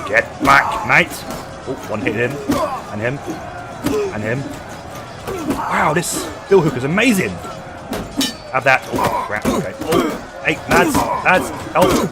Get back, mate. Oh, one hit him. And him. And him. Wow, this bill hook is amazing. Have that. Oh, crap. Okay. Oh, hey, lads, help.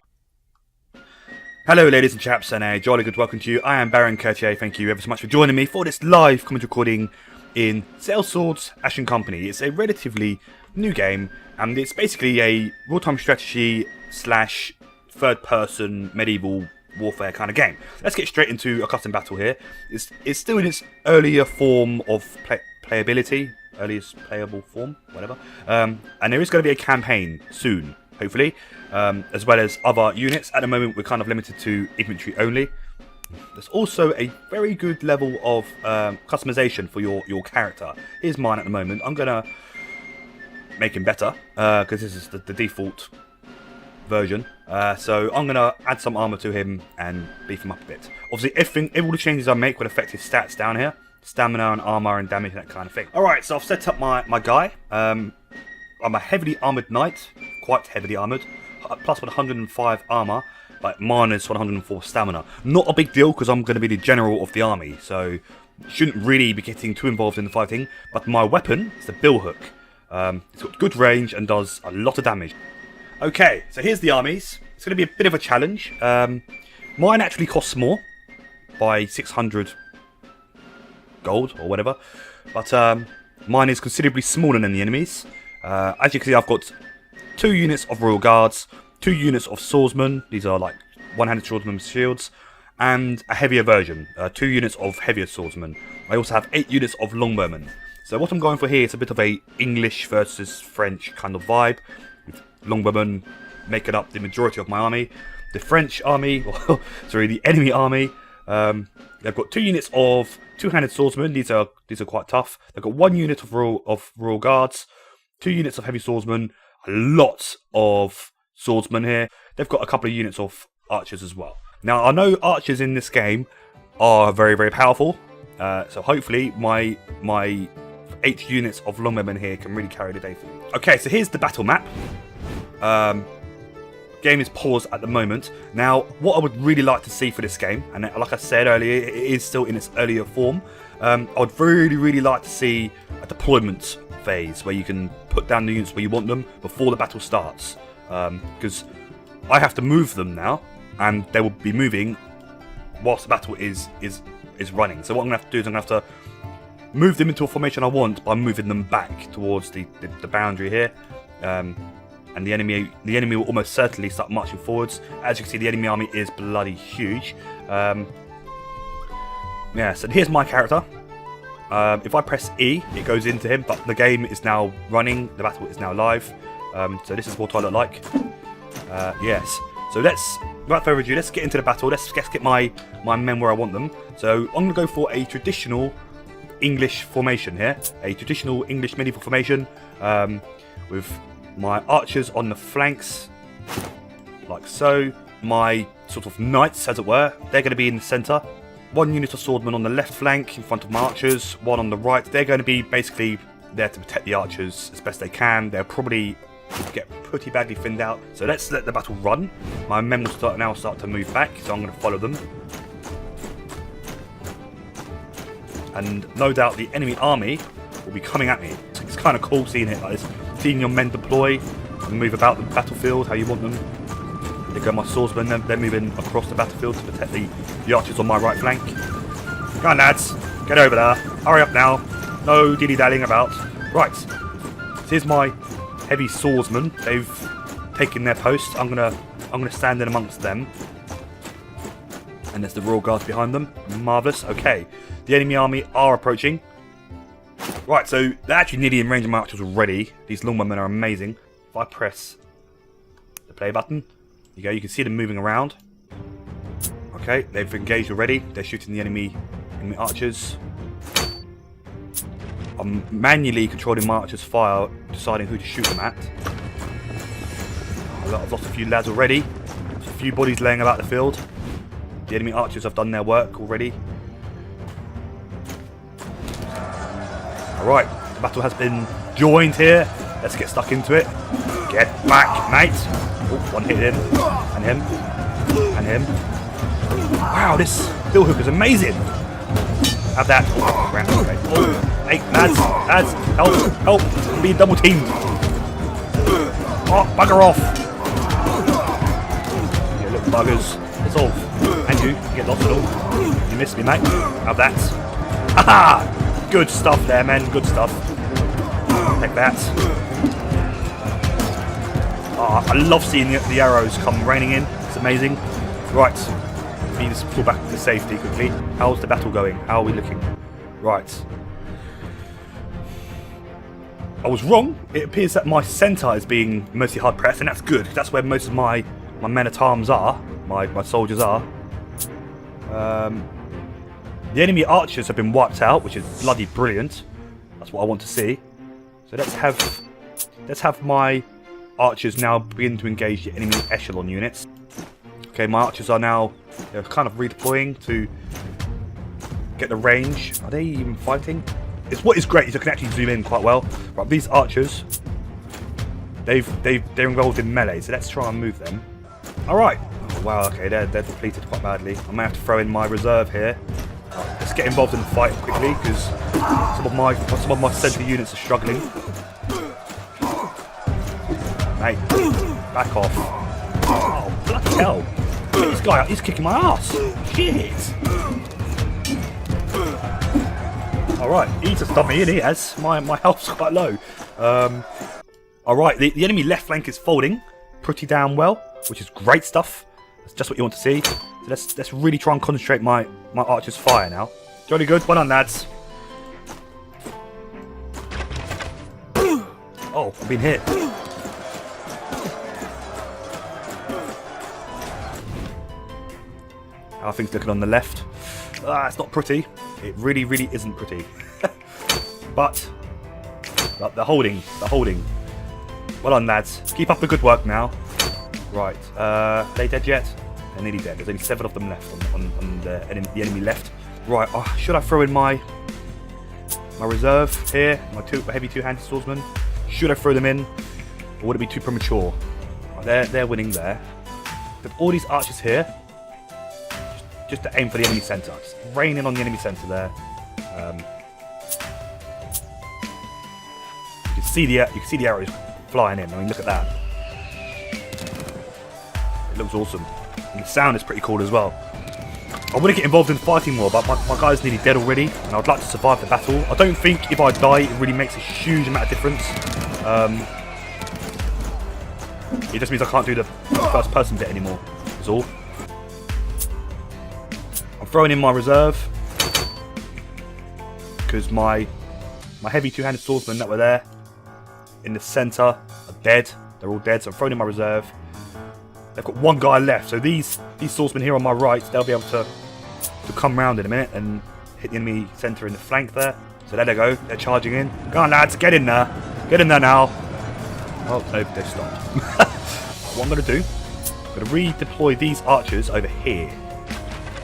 Hello, ladies and chaps, and a jolly good welcome to you. I am Baron Quertier. Thank you ever so much for joining me for this live commentary recording in Sellswords Ashen Company. It's a relatively new game, and it's basically a real-time strategy slash third-person medieval warfare kind of game. Let's get straight into a custom battle here. It's still in its earlier form of playability, earliest playable form, whatever. And there is going to be a campaign soon, hopefully, as well as other units. At the moment, we're kind of limited to infantry only. There's also a very good level of customization for your character. Here's mine at the moment. I'm going to make him better, because this is the default version. So I'm going to add some armor to him and beef him up a bit. Obviously, all the changes I make will affect his stats down here. Stamina and armor and damage and that kind of thing. Alright, so I've set up my guy. I'm a heavily armored knight. Quite heavily armored. Plus 105 armor. But minus 104 stamina. Not a big deal because I'm going to be the general of the army. So shouldn't really be getting too involved in the fighting. But my weapon is the bill hook. It's got good range and does a lot of damage. Okay, so here's the armies. It's going to be a bit of a challenge. Mine actually costs more by 600 gold or whatever, but mine is considerably smaller than the enemies. As you can see, I've got 2 units of royal guards, 2 units of swordsmen. These are like one-handed swordsmen with shields, and a heavier version, 2 units of heavier swordsmen. I also have 8 units of longbowmen. So what I'm going for here is a bit of a English versus French kind of vibe, with longbowmen making up the majority of my army. The French army, sorry, the enemy army, they've got 2 units of two-handed swordsmen. These are quite tough. They've got 1 unit of royal guards, 2 units of heavy swordsmen, a lot of swordsmen here. They've got a couple of units of archers as well. Now I know archers in this game are very, very powerful. So hopefully my 8 units of longbowmen here can really carry the day for me. Okay, so here's the battle map. Game is paused at the moment. Now, what I would really like to see for this game, and like I said earlier, it is still in its earlier form. I would really like to see a deployment phase where you can put down the units where you want them before the battle starts. Because I have to move them now, and they will be moving whilst the battle is running. So what I'm going to have to do is I'm going to have to move them into a formation I want by moving them back towards the boundary here. And the enemy will almost certainly start marching forwards. As you can see, the enemy army is bloody huge. Yeah, so here's my character. If I press E, it goes into him, but the game is now running. The battle is now live. So this is what I look like. Yes. So without further ado, let's get into the battle. Let's get my men where I want them. So I'm going to go for a traditional English formation here. A traditional English medieval formation with my archers on the flanks, like so. My sort of knights, as it were, they're going to be in the centre. 1 unit of swordmen on the left flank in front of my archers, 1 on the right. They're going to be basically there to protect the archers as best they can. They'll probably get pretty badly thinned out. So let's let the battle run. My men will now start to move back, so I'm going to follow them. And no doubt the enemy army will be coming at me. It's kind of cool seeing it like this. Seeing your men deploy and move about the battlefield how you want them. There go my swordsmen, they're moving across the battlefield to protect the archers on my right flank. Come on lads, get over there. Hurry up now. No dilly-dallying about. Right, so here's my heavy swordsmen. They've taken their post. I'm gonna stand in amongst them. And there's the royal guards behind them. Marvellous. Okay, the enemy army are approaching. Right, so they're actually nearly in range of my archers already. These longbowmen are amazing. If I press the play button, there you go, you can see them moving around. Okay, they've engaged already. They're shooting the enemy archers. I'm manually controlling my archers' fire, deciding who to shoot them at. I've lost a few lads already. There's a few bodies laying about the field. The enemy archers have done their work already. Alright, the battle has been joined here. Let's get stuck into it. Get back, mate. Oh, 1 hit him. And him. And him. Wow, this bill hook is amazing. Have that. Oh, crap. Okay. Oh, hey, lads, help. I'm being double teamed. Oh, bugger off. You little buggers. It's all. And you get lost at all. You missed me, mate. Have that. Haha! Good stuff there, man. Good stuff. Take that. Oh, I love seeing the arrows come raining in. It's amazing. Right. We need to pull back to safety quickly. How's the battle going? How are we looking? Right. I was wrong. It appears that my centre is being mostly hard pressed, and that's good. That's where most of my men-at-arms are. My soldiers are. The enemy archers have been wiped out, which is bloody brilliant. That's what I want to see. So let's have my archers now begin to engage the enemy echelon units. Okay, my archers are now they're kind of redeploying to get the range. Are they even fighting? What is great is you can actually zoom in quite well. Right, these archers, they're involved in melee, so let's try and move them. All right. Oh, wow. Okay, they're depleted quite badly. I may have to throw in my reserve here. Let's get involved in the fight quickly because some of my central units are struggling. Mate, back off. Oh, bloody hell. This guy, he's kicking my ass. Shit. Alright, he just dumped me in, he has. My health's quite low. Alright, the enemy left flank is folding pretty damn well, which is great stuff. That's just what you want to see. So let's really try and concentrate my archer's fire now. Jolly good, well done, lads. Oh, I've been hit. How are things looking on the left? It's not pretty. It really, really isn't pretty. but they're holding. Well done, lads. Keep up the good work now. Right. They dead yet? They're nearly dead. There's only 7 of them left on the enemy left. Right. Should I throw in my reserve here? My heavy two-handed swordsman? Should I throw them in? Or would it be too premature? Right, they're winning there. But all these archers here, just to aim for the enemy centre. Just rain in on the enemy centre there. You can see the arrows flying in. I mean, look at that. It looks awesome. And the sound is pretty cool as well. I want to get involved in fighting more, but my guy's nearly dead already, and I'd like to survive the battle. I don't think if I die, it really makes a huge amount of difference. It just means I can't do the first person bit anymore. That's all. I'm throwing in my reserve because my heavy two-handed swordsmen that were there in the centre are dead. They're all dead, so I'm throwing in my reserve. They've got one guy left, so these swordsmen here on my right, they'll be able to come round in a minute and hit the enemy centre in the flank there. So there they go, they're charging in. Go on, lads, get in there. Get in there now. Oh, no, they've stopped. What I'm going to do, I'm going to redeploy these archers over here.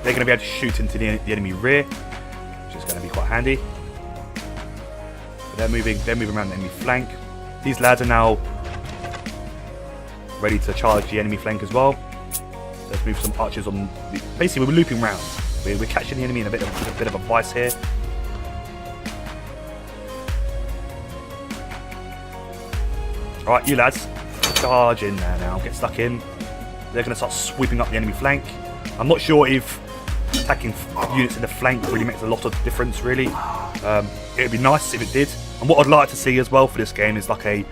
They're going to be able to shoot into the enemy rear, which is going to be quite handy. But they're moving around the enemy flank. These lads are now ready to charge the enemy flank as well. Let's move some archers on. Basically, we're looping round. We're catching the enemy in a bit of a vice here. Alright, you lads, charge in there now. Get stuck in. They're going to start sweeping up the enemy flank. I'm not sure if attacking units in the flank really makes a lot of difference, really. It would be nice if it did. And what I'd like to see as well for this game is like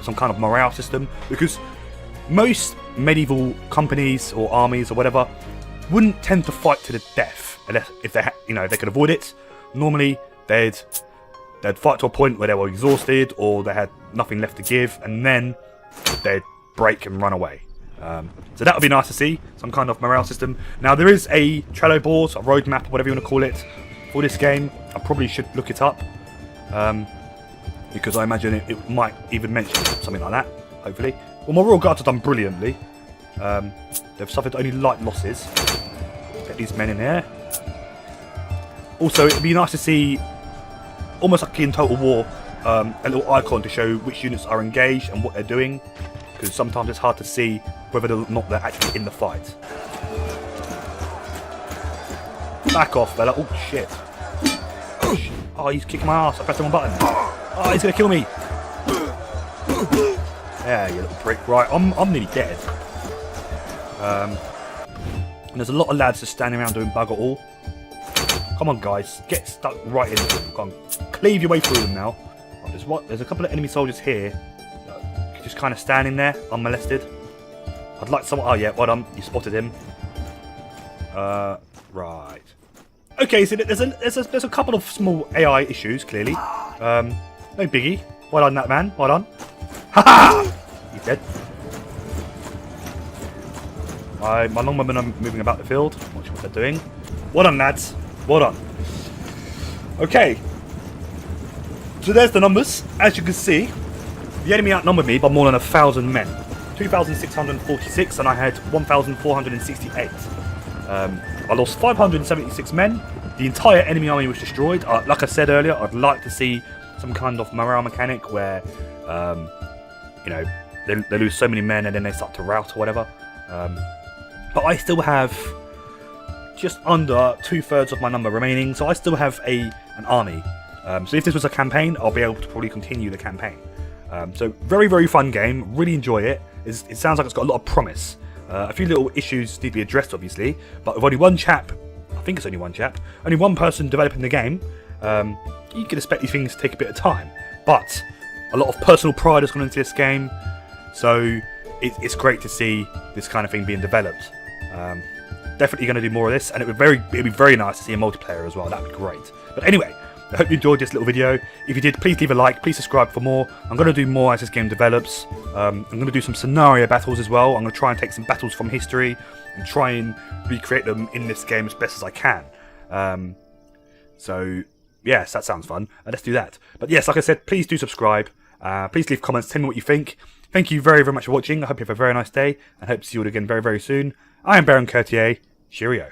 some kind of morale system, because most medieval companies or armies or whatever wouldn't tend to fight to the death unless if they could avoid it. Normally they'd fight to a point where they were exhausted or they had nothing left to give, and then they'd break and run away. So that would be nice to see, some kind of morale system. Now there is a Trello board, a roadmap, whatever you want to call it, for this game. I probably should look it up because I imagine it might even mention something like that, hopefully. Well, my Royal Guards have done brilliantly. They've suffered only light losses. Get these men in here. Also, it would be nice to see, almost like in Total War, a little icon to show which units are engaged and what they're doing, because sometimes it's hard to see whether or not they're actually in the fight. Back off, fella. Oh, shit. Oh, he's kicking my ass. I pressed the wrong button. Oh, he's going to kill me. Yeah, you little prick. Right, I'm nearly dead. And there's a lot of lads just standing around doing bugger all. Come on, guys. Get stuck right into them. Come on. Cleave your way through them now. Right, there's a couple of enemy soldiers here. Just kind of standing there, unmolested. I'd like someone... Oh, yeah, well done. You spotted him. Right. Okay, so there's a couple of small AI issues, clearly. No biggie. Well done, that man. Well done. Ha-ha! He's dead. My longbowmen are moving about the field. Watch what they're doing. Well done, lads. Well done. Okay. So there's the numbers. As you can see, the enemy outnumbered me by more than 1,000 men. 2,646 and I had 1,468. I lost 576 men. The entire enemy army was destroyed. Like I said earlier, I'd like to see some kind of morale mechanic where, you know, they lose so many men and then they start to rout or whatever. But I still have just under 2/3 of my number remaining, so I still have an army. So if this was a campaign, I'll be able to probably continue the campaign. So very, very fun game. Really enjoy it. It sounds like it's got a lot of promise. A few little issues need to be addressed, obviously, but with only one chap, I think it's only one chap, only one person developing the game, you can expect these things to take a bit of time. But a lot of personal pride has gone into this game, so it's great to see this kind of thing being developed. Definitely going to do more of this, and it'd be very nice to see a multiplayer as well. That'd be great. But anyway, I hope you enjoyed this little video. If you did, please leave a like, please subscribe for more. I'm going to do more as this game develops. I'm going to do some scenario battles as well. I'm going to try and take some battles from history and try and recreate them in this game as best as I can. So, yes, that sounds fun. Let's do that. But yes, like I said, please do subscribe. Please leave comments, tell me what you think. Thank you very, very much for watching. I hope you have a very nice day, and hope to see you all again very, very soon. I am Baron Quertier. Cheerio.